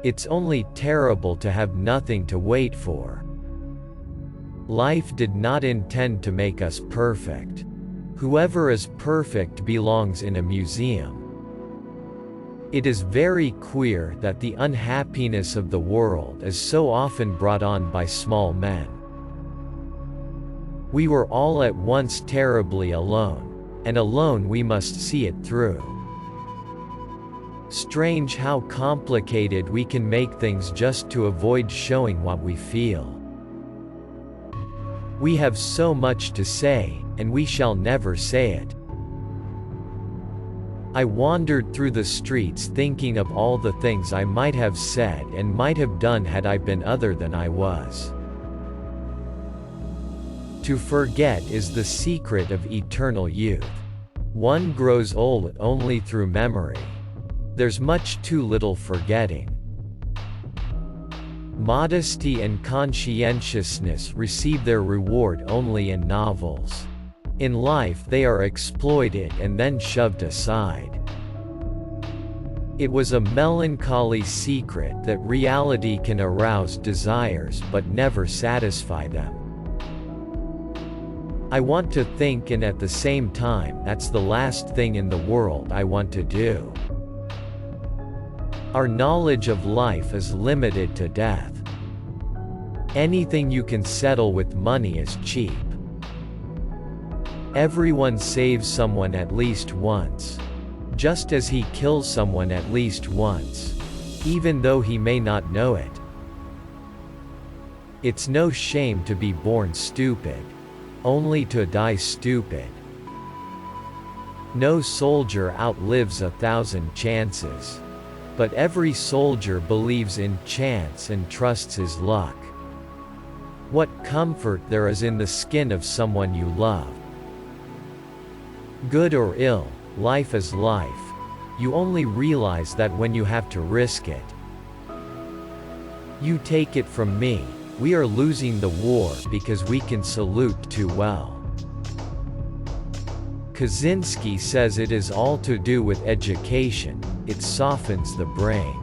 It's only terrible to have nothing to wait for. Life did not intend to make us perfect. Whoever is perfect belongs in a museum. It is very queer that the unhappiness of the world is so often brought on by small men. We were all at once terribly alone, and alone we must see it through. Strange how complicated we can make things just to avoid showing what we feel. We have so much to say, and we shall never say it. I wandered through the streets thinking of all the things I might have said and might have done had I been other than I was. To forget is the secret of eternal youth. One grows old only through memory. There's much too little forgetting. Modesty and conscientiousness receive their reward only in novels. In life they are exploited and then shoved aside. It was a melancholy secret that reality can arouse desires but never satisfy them. I want to think, and at the same time that's the last thing in the world I want to do. Our knowledge of life is limited to death. Anything you can settle with money is cheap. Everyone saves someone at least once. Just as he kills someone at least once. Even though he may not know it. It's no shame to be born stupid. Only to die stupid. No soldier outlives 1,000 chances. But every soldier believes in chance and trusts his luck. What comfort there is in the skin of someone you love. Good or ill, life is life. You only realize that when you have to risk it. You take it from me, we are losing the war because we can salute too well. Kaczynski says it is all to do with education, it softens the brain.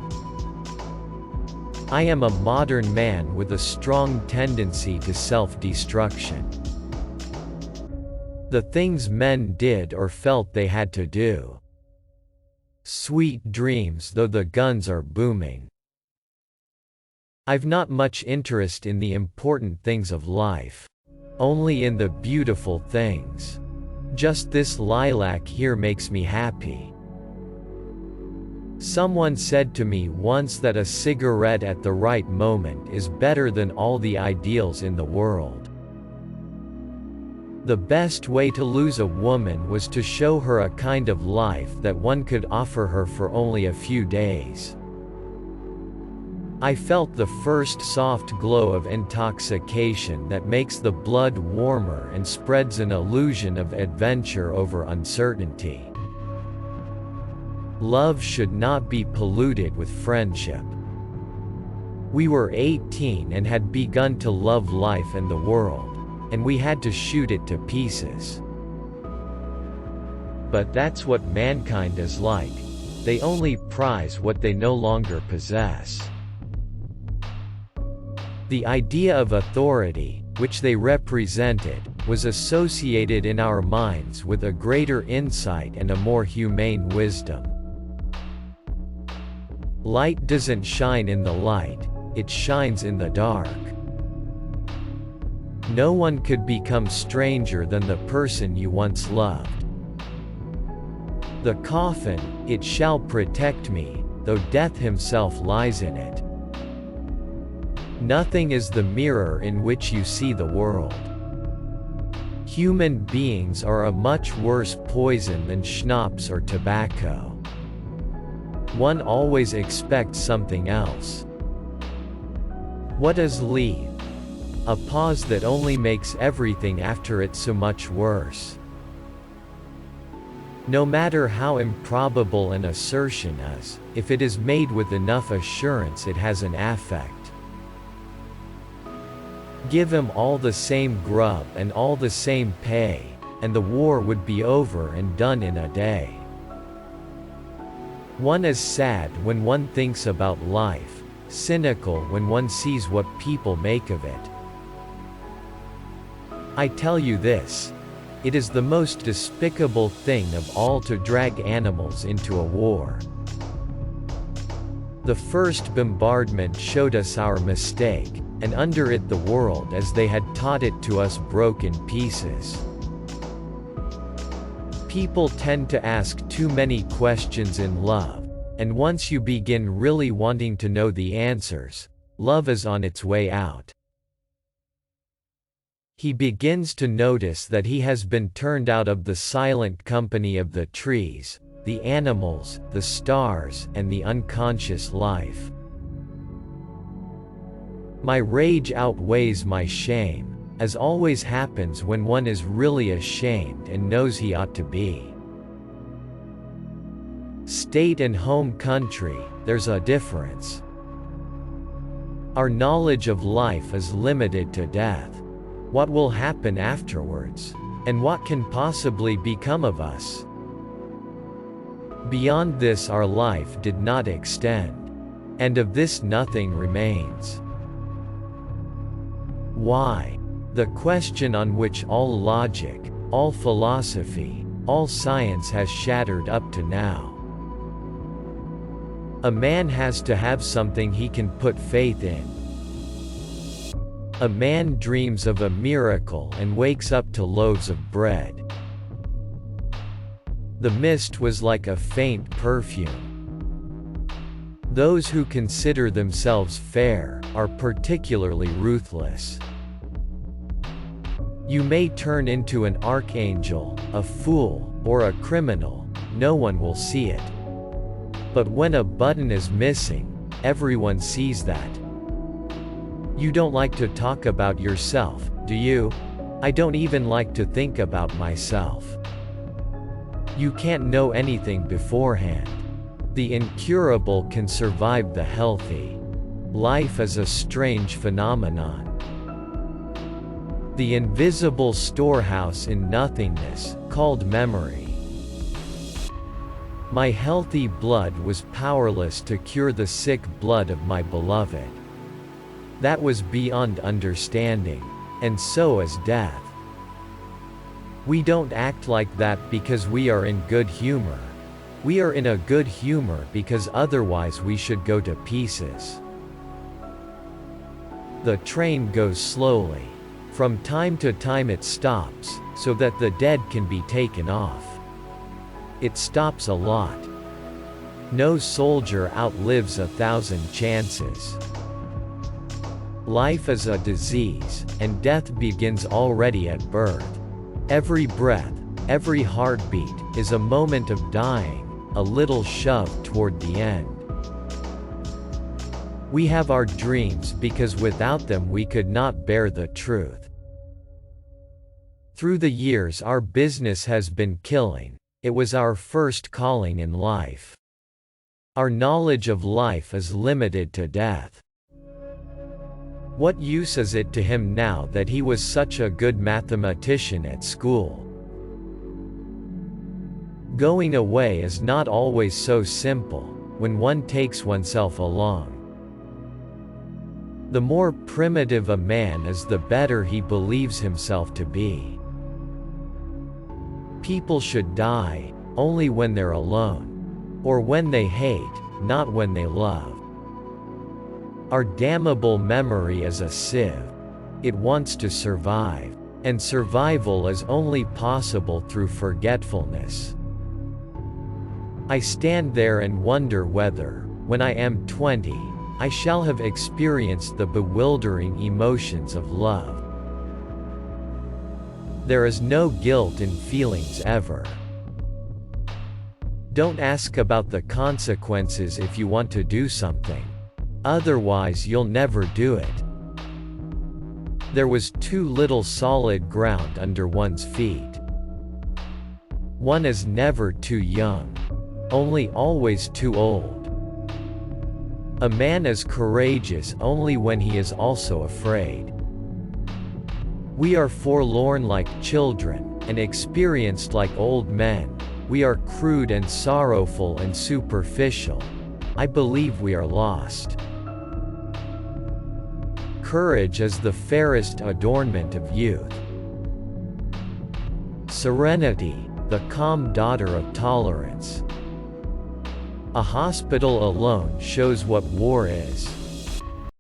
I am a modern man with a strong tendency to self-destruction. The things men did or felt they had to do. Sweet dreams though the guns are booming. I've not much interest in the important things of life. Only in the beautiful things. Just this lilac here makes me happy. Someone said to me once that a cigarette at the right moment is better than all the ideals in the world. The best way to lose a woman was to show her a kind of life that one could offer her for only a few days. I felt the first soft glow of intoxication that makes the blood warmer and spreads an illusion of adventure over uncertainty. Love should not be polluted with friendship. We were 18 and had begun to love life and the world, and we had to shoot it to pieces. But that's what mankind is like. They only prize what they no longer possess. The idea of authority, which they represented, was associated in our minds with a greater insight and a more humane wisdom. Light doesn't shine in the light, it shines in the dark. No one could become stranger than the person you once loved. The coffin, it shall protect me, though death himself lies in it. Nothing is the mirror in which you see the world. Human beings are a much worse poison than schnapps or tobacco. One always expects something else. What is leave? A pause that only makes everything after it so much worse. No matter how improbable an assertion is, if it is made with enough assurance it has an affect. Give him all the same grub and all the same pay, and the war would be over and done in a day. One is sad when one thinks about life, cynical when one sees what people make of it. I tell you this. It is the most despicable thing of all to drag animals into a war. The first bombardment showed us our mistake, and under it the world as they had taught it to us broke in pieces. People tend to ask too many questions in love, and once you begin really wanting to know the answers, love is on its way out. He begins to notice that he has been turned out of the silent company of the trees, the animals, the stars, and the unconscious life. My rage outweighs my shame, as always happens when one is really ashamed and knows he ought to be. State and home country, there's a difference. Our knowledge of life is limited to death. What will happen afterwards? And what can possibly become of us? Beyond this our life did not extend. And of this nothing remains. Why? The question on which all logic, all philosophy, all science has shattered up to now. A man has to have something he can put faith in. A man dreams of a miracle and wakes up to loaves of bread. The mist was like a faint perfume. Those who consider themselves fair are particularly ruthless. You may turn into an archangel, a fool, or a criminal, no one will see it. But when a button is missing, everyone sees that. You don't like to talk about yourself, do you? I don't even like to think about myself. You can't know anything beforehand. The incurable can survive the healthy. Life is a strange phenomenon. The invisible storehouse in nothingness, called memory. My healthy blood was powerless to cure the sick blood of my beloved. That was beyond understanding, and so is death. We don't act like that because we are in good humor. We are in a good humor because otherwise we should go to pieces. The train goes slowly. From time to time it stops, so that the dead can be taken off. It stops a lot. No soldier outlives 1,000 chances. Life is a disease, and death begins already at birth. Every breath, every heartbeat, is a moment of dying, a little shove toward the end. We have our dreams because without them we could not bear the truth. Through the years our business has been killing. It was our first calling in life. Our knowledge of life is limited to death. What use is it to him now that he was such a good mathematician at school? Going away is not always so simple, when one takes oneself along. The more primitive a man is, the better he believes himself to be. People should die, only when they're alone. Or when they hate, not when they love. Our damnable memory is a sieve. It wants to survive. And survival is only possible through forgetfulness. I stand there and wonder whether, when I am 20, I shall have experienced the bewildering emotions of love. There is no guilt in feelings ever. Don't ask about the consequences if you want to do something. Otherwise you'll never do it. There was too little solid ground under one's feet. One is never too young. Only always too old. A man is courageous only when he is also afraid. We are forlorn like children, and experienced like old men. We are crude and sorrowful and superficial. I believe we are lost. Courage is the fairest adornment of youth. Serenity, the calm daughter of tolerance. A hospital alone shows what war is.